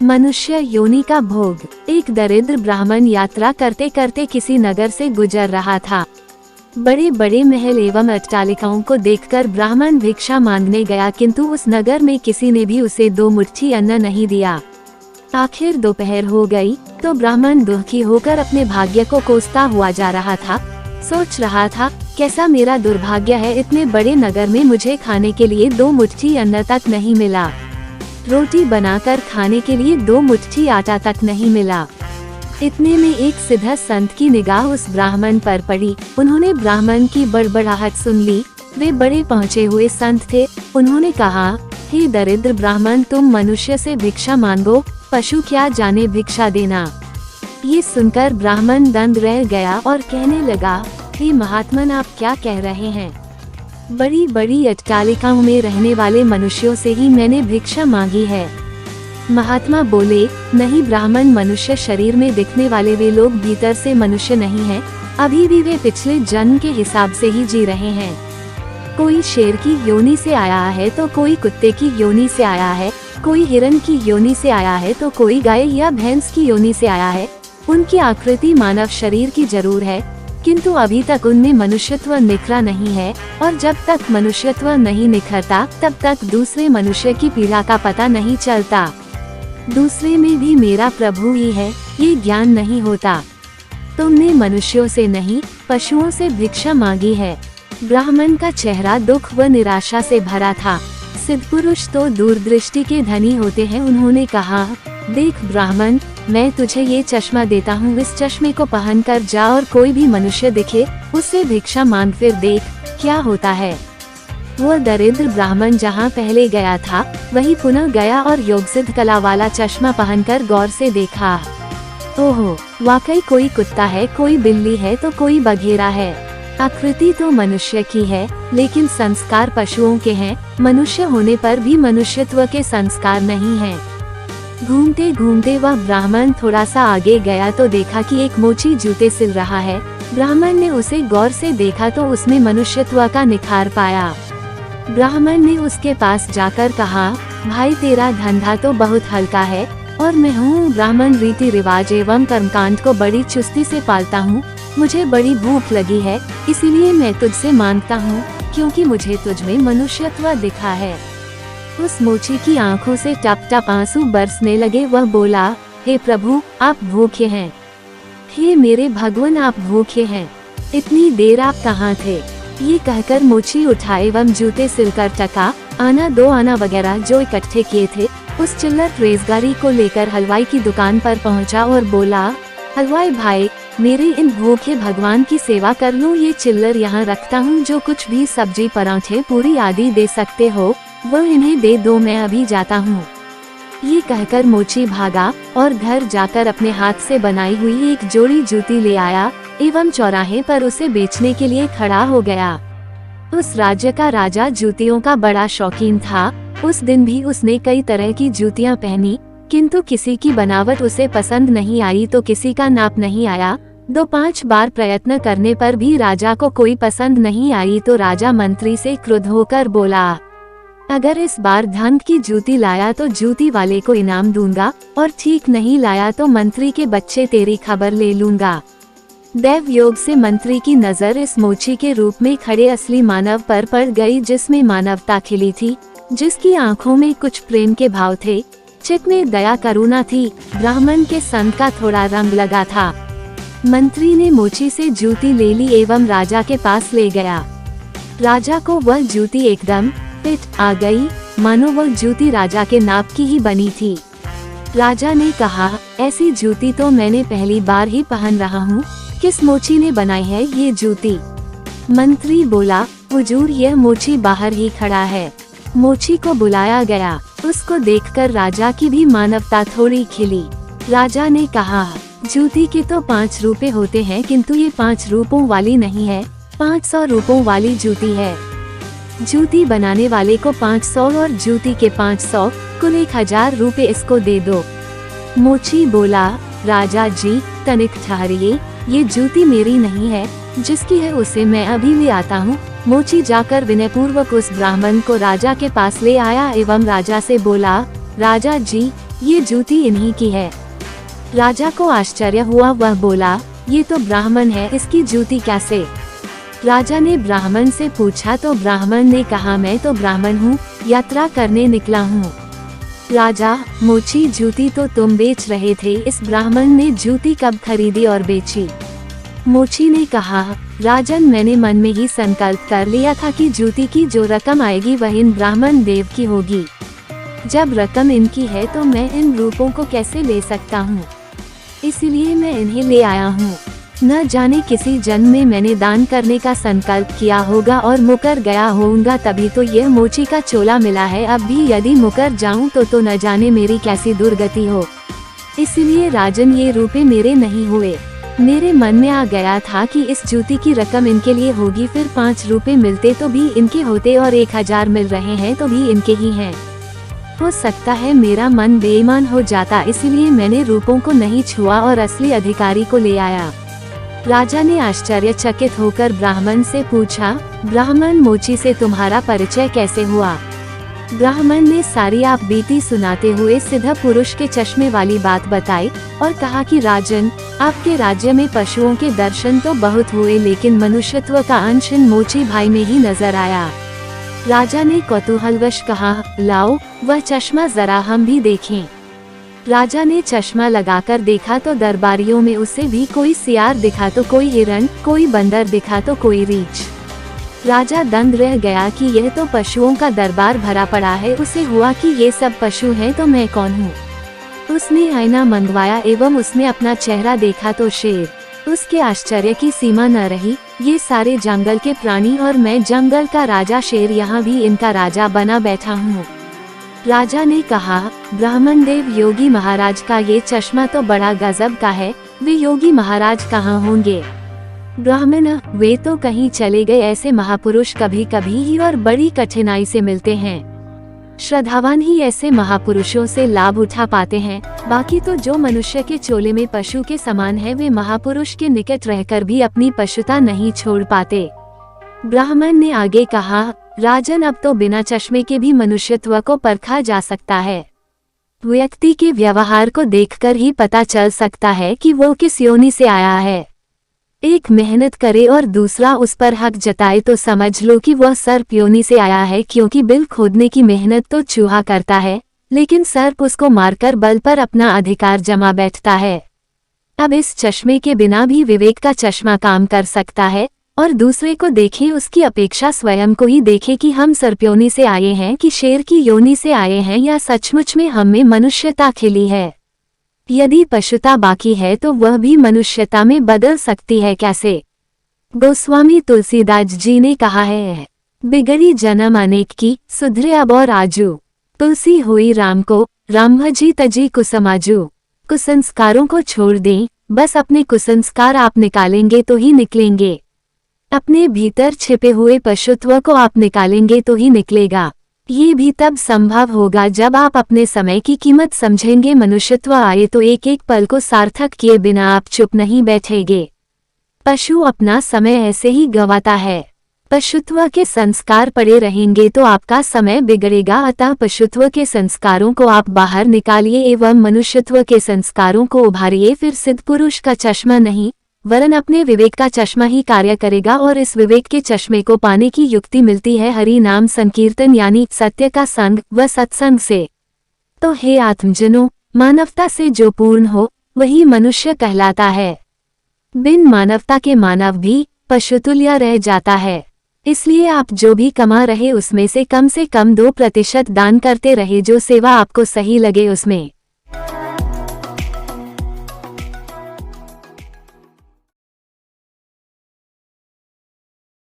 मनुष्य योनि का भोग। एक दरिद्र ब्राह्मण यात्रा करते करते किसी नगर से गुजर रहा था। बड़े बड़े महल एवं अट्टालिकाओं को देखकर ब्राह्मण भिक्षा मांगने गया, किंतु उस नगर में किसी ने भी उसे 2 मुट्ठी अन्न नहीं दिया। आखिर दोपहर हो गई तो ब्राह्मण दुखी होकर अपने भाग्य को कोसता हुआ जा रहा था। सोच रहा था, कैसा मेरा दुर्भाग्य है, इतने बड़े नगर में मुझे खाने के लिए 2 मुट्ठी अन्न तक नहीं मिला। रोटी बनाकर खाने के लिए 2 मुट्ठी आटा तक नहीं मिला। इतने में एक सिद्ध संत की निगाह उस ब्राह्मण पर पड़ी। उन्होंने ब्राह्मण की बड़बड़ाहट सुन ली। वे बड़े पहुँचे हुए संत थे। उन्होंने कहा, हे दरिद्र ब्राह्मण, तुम मनुष्य से भिक्षा मांगो, पशु क्या जाने भिक्षा देना। ये सुनकर ब्राह्मण दंग रह गया और कहने लगा, हे महात्मन, आप क्या कह रहे हैं? बड़ी बड़ी अट्टालिकाओं में रहने वाले मनुष्यों से ही मैंने भिक्षा मांगी है। महात्मा बोले, नहीं ब्राह्मण, मनुष्य शरीर में दिखने वाले वे लोग भीतर से मनुष्य नहीं हैं। अभी भी वे पिछले जन्म के हिसाब से ही जी रहे हैं। कोई शेर की योनि से आया है तो कोई कुत्ते की योनि से आया है, कोई हिरण की योनि से आया है तो कोई गाय या भैंस की योनि से आया है। उनकी आकृति मानव शरीर की जरूर है, किंतु अभी तक उनमें मनुष्यत्व निखरा नहीं है, और जब तक मनुष्यत्व नहीं निखरता तब तक दूसरे मनुष्य की पीड़ा का पता नहीं चलता। दूसरे में भी मेरा प्रभु ही है, ये ज्ञान नहीं होता। तुमने मनुष्यों से नहीं, पशुओं से भिक्षा मांगी है। ब्राह्मण का चेहरा दुख व निराशा से भरा था। सिद्ध पुरुष तो दूरदृष्टि के धनी होते हैं। उन्होंने कहा, देख ब्राह्मण, मैं तुझे ये चश्मा देता हूँ, इस चश्मे को पहनकर जा और कोई भी मनुष्य दिखे उससे भिक्षा मांग, फिर देख क्या होता है। वह दरिद्र ब्राह्मण जहाँ पहले गया था वही पुनः गया और योगसिद्ध कला वाला चश्मा पहनकर गौर से देखा। ओहो, वाकई कोई कुत्ता है, कोई बिल्ली है तो कोई बघेरा है। आकृति तो मनुष्य की है, लेकिन संस्कार पशुओं के हैं। मनुष्य होने पर भी मनुष्यत्व के संस्कार नहीं हैं। घूमते घूमते वह ब्राह्मण थोड़ा सा आगे गया तो देखा कि एक मोची जूते सिल रहा है। ब्राह्मण ने उसे गौर से देखा तो उसमें मनुष्यत्व का निखार पाया। ब्राह्मण ने उसके पास जाकर कहा, भाई तेरा धंधा तो बहुत हल्का है और मैं हूँ ब्राह्मण, रीति रिवाज एवं कर्मकांड को बड़ी चुस्ती से पालता हूँ। मुझे बड़ी भूख लगी है, इसीलिए मैं तुझसे मांगता हूँ, क्योंकि मुझे तुझमें मनुष्यत्व दिखा है। उस मोची की आंखों से टप टप आंसू बरसने लगे। वह बोला, हे प्रभु, आप भूखे हैं। हे मेरे भगवान, आप भूखे हैं। इतनी देर आप कहाँ थे? ये कहकर मोची उठा एवं जूते सिलकर टका, आना 2 आना वगैरह जो इकट्ठे किए थे उस चिल्लर रेजगारी को लेकर हलवाई की दुकान पर पहुंचा और बोला, हलवाई भाई, मेरे इन भूखे भगवान की सेवा कर लो। ये चिल्लर यहाँ रखता हूँ, जो कुछ भी सब्जी, पराठे, पूरी आदि दे सकते हो वह इन्हें दे दो, मैं अभी जाता हूँ। ये कहकर मोची भागा और घर जाकर अपने हाथ से बनाई हुई एक जोड़ी जूती ले आया एवं चौराहे पर उसे बेचने के लिए खड़ा हो गया। उस राज्य का राजा जूतियों का बड़ा शौकीन था। उस दिन भी उसने कई तरह की जूतियां पहनी, किंतु किसी की बनावट उसे पसंद नहीं आई तो किसी का नाप नहीं आया। 2-5 बार प्रयत्न करने पर भी राजा को कोई पसंद नहीं आई तो राजा मंत्री से क्रुद्ध होकर बोला, अगर इस बार ढंग की जूती लाया तो जूती वाले को इनाम दूंगा, और ठीक नहीं लाया तो मंत्री के बच्चे तेरी खबर ले लूंगा। दैव योग से मंत्री की नजर इस मोची के रूप में खड़े असली मानव पर पड़ गई, जिसमें मानवता खिली थी, जिसकी आंखों में कुछ प्रेम के भाव थे, चित्त में दया करुणा थी। ब्राह्मण के संत का थोड़ा रंग लगा था। मंत्री ने मोची से जूती ले ली एवं राजा के पास ले गया। राजा को वह जूती एकदम फिट आ गई, मानो वह जूती राजा के नाप की ही बनी थी। राजा ने कहा, ऐसी जूती तो मैंने पहली बार ही पहन रहा हूँ, किस मोची ने बनाई है ये जूती? मंत्री बोला, हुजूर, यह मोची बाहर ही खड़ा है। मोची को बुलाया गया। उसको देखकर राजा की भी मानवता थोड़ी खिली। राजा ने कहा, जूती के तो 5 रुपए होते हैं, किंतु ये 5 रुपयों वाली नहीं है, 500 रुपयों वाली जूती है। जूती बनाने वाले को 500 और जूती के 500, कुल 1000 रुपए इसको दे दो। मोची बोला, राजा जी तनिक ठहरिए, ये जूती मेरी नहीं है, जिसकी है उसे मैं अभी ले आता हूँ। मोची जाकर विनयपूर्वक उस ब्राह्मण को राजा के पास ले आया एवं राजा से बोला, राजा जी, ये जूती इन्हीं की है। राजा को आश्चर्य हुआ, वह बोला, ये तो ब्राह्मण है, इसकी जूती कैसे? राजा ने ब्राह्मण से पूछा तो ब्राह्मण ने कहा, मैं तो ब्राह्मण हूँ, यात्रा करने निकला हूँ। राजा, मोची जूती तो तुम बेच रहे थे, इस ब्राह्मण ने जूती कब खरीदी और बेची? मोची ने कहा, राजन, मैंने मन में ही संकल्प कर लिया था कि जूती की जो रकम आएगी वह इन ब्राह्मण देव की होगी। जब रकम इनकी है तो मैं इन रूपों को कैसे ले सकता हूँ, इसलिए मैं इन्हें ले आया हूँ। न जाने किसी जन्म में मैंने दान करने का संकल्प किया होगा और मुकर गया होऊंगा, तभी तो यह मोची का चोला मिला है। अब भी यदि मुकर जाऊं तो न जाने मेरी कैसी दुर्गति हो। इसलिए राजन, ये रूपे मेरे नहीं हुए। मेरे मन में आ गया था कि इस जूती की रकम इनके लिए होगी, फिर 5 रुपए मिलते तो भी इनके होते और 1000 मिल रहे हैं तो भी इनके ही हैं। हो सकता है मेरा मन बेईमान हो जाता, इसलिए मैंने रूपों को नहीं छुआ और असली अधिकारी को ले आया। राजा ने आश्चर्यचकित होकर ब्राह्मण से पूछा, ब्राह्मण, मोची से तुम्हारा परिचय कैसे हुआ? ब्राह्मण ने सारी आप बीती सुनाते हुए सिद्ध पुरुष के चश्मे वाली बात बताई और कहा कि राजन, आपके राज्य में पशुओं के दर्शन तो बहुत हुए, लेकिन मनुष्यत्व का अंश इन मोची भाई में ही नजर आया। राजा ने कौतूहलवश कहा, लाओ वह चश्मा जरा हम भी देखें। राजा ने चश्मा लगाकर देखा तो दरबारियों में उसे भी कोई सियार दिखा तो कोई हिरण, कोई बंदर दिखा तो कोई रीछ। राजा दंग रह गया कि यह तो पशुओं का दरबार भरा पड़ा है। उसे हुआ कि ये सब पशु हैं तो मैं कौन हूँ। उसने आईना मंगवाया एवं उसने अपना चेहरा देखा तो शेर। उसके आश्चर्य की सीमा न रही। ये सारे जंगल के प्राणी और मैं जंगल का राजा शेर यहाँ भी इनका राजा बना बैठा हूँ। राजा ने कहा, ब्राह्मण देव, योगी महाराज का ये चश्मा तो बड़ा गजब का है। वे योगी महाराज कहाँ होंगे? ब्राह्मण, वे तो कहीं चले गए। ऐसे महापुरुष कभी कभी ही और बड़ी कठिनाई से मिलते हैं। श्रद्धावान ही ऐसे महापुरुषों से लाभ उठा पाते हैं। बाकी तो जो मनुष्य के चोले में पशु के समान है, वे महापुरुष के निकट रहकर भी अपनी पशुता नहीं छोड़ पाते। ब्राह्मण ने आगे कहा, राजन, अब तो बिना चश्मे के भी मनुष्यत्व को परखा जा सकता है। व्यक्ति के व्यवहार को देखकर ही पता चल सकता है कि वो किस योनि से आया है। एक मेहनत करे और दूसरा उस पर हक जताए तो समझ लो कि वह सर्प योनि से आया है, क्योंकि बिल खोदने की मेहनत तो चूहा करता है, लेकिन सर्प उसको मारकर बल पर अपना अधिकार जमा बैठता है। अब इस चश्मे के बिना भी विवेक का चश्मा काम कर सकता है और दूसरे को देखें उसकी अपेक्षा स्वयं को ही देखे कि हम सर्पयोनि से आए हैं कि शेर की योनि से आए हैं, या सचमुच में हम में मनुष्यता खिली है। यदि पशुता बाकी है तो वह भी मनुष्यता में बदल सकती है कैसे? गोस्वामी तुलसीदास जी ने कहा है, बिगड़ी जन्म अनेक की, सुधरे अब और आजू। तुलसी हुई राम को, राम भजी तजी कुसमाजू। कुसंस्कारों को छोड़ दें, बस अपने कुसंस्कार आप निकालेंगे तो ही निकलेंगे। अपने भीतर छिपे हुए पशुत्व को आप निकालेंगे तो ही निकलेगा। ये भी तब संभव होगा जब आप अपने समय की कीमत समझेंगे। मनुष्यत्व आए तो एक एक पल को सार्थक किए बिना आप चुप नहीं बैठेंगे। पशु अपना समय ऐसे ही गंवाता है। पशुत्व के संस्कार पड़े रहेंगे तो आपका समय बिगड़ेगा। अतः पशुत्व के संस्कारों को आप बाहर निकालिए एवं मनुष्यत्व के संस्कारों को उभारिए। फिर सिद्ध पुरुष का चश्मा नहीं वरन अपने विवेक का चश्मा ही कार्य करेगा और इस विवेक के चश्मे को पाने की युक्ति मिलती है हरि नाम संकीर्तन यानी सत्य का संग व सत्संग से। तो हे आत्मजनों, मानवता से जो पूर्ण हो वही मनुष्य कहलाता है। बिन मानवता के मानव भी पशुतुल्य रह जाता है। इसलिए आप जो भी कमा रहे उसमें से कम 2% दान करते रहे। जो सेवा आपको सही लगे उसमें